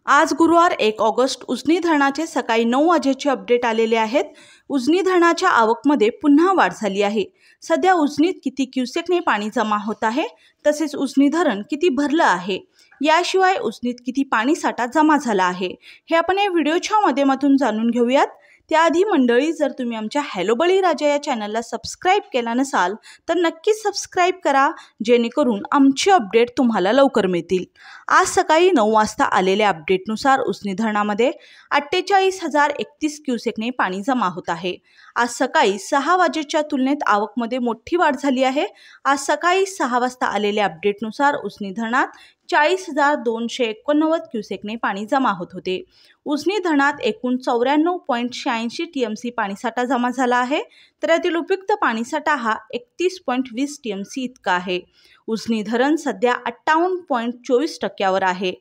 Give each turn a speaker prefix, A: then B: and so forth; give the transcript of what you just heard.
A: आज गुरुवार 1 ऑगस्ट उजनी धरणाचे सकाळी 9 वाजेचे अपडेट आलेले आहेत। उजनी धरणाच्या आवकमध्ये पुन्हा वाढ झाली आहे। सध्या उजनीत किती क्युसेकने पाणी जमा होत आहे, तसेच उजनी धरण किती भरलं आहे, याशिवाय उजनीत किती पाणी साठा जमा झाला आहे, हे आपण या व्हिडिओच्या माध्यमातून जाणून घेऊयात। त्याआधी मंडळी, जर तुम्ही आमच्या हॅलो बळीराजा या चॅनलला सबस्क्राइब केला नसाल तर नक्कीच सबस्क्राइब करा, जेणेकरून आमचे अपडेट तुम्हाला लवकर मिळतील। आज सकाळी 9 वाजता आलेल्या अपडेटनुसार उजनी धरणामध्ये 48,031 क्युसेकने पाणी जमा होत आहे। आज सकाळी 6 वाजेच्या तुलनेत आवकमध्ये मोठी वाढ झाली आहे। आज सकाळी 6 वाजता आलेल्या अपडेटनुसार उजनी धरणात 40,289 क्युसेकने पाणी जमा होत होते। उजनी धरणात एकूण 94.86 TMC पाणीसाठा जमा झाला आहे, तर यातील उपयुक्त पाणीसाठा हा 31.20 TMC इतका आहे। उजनी धरण सध्या 58.24% आहे।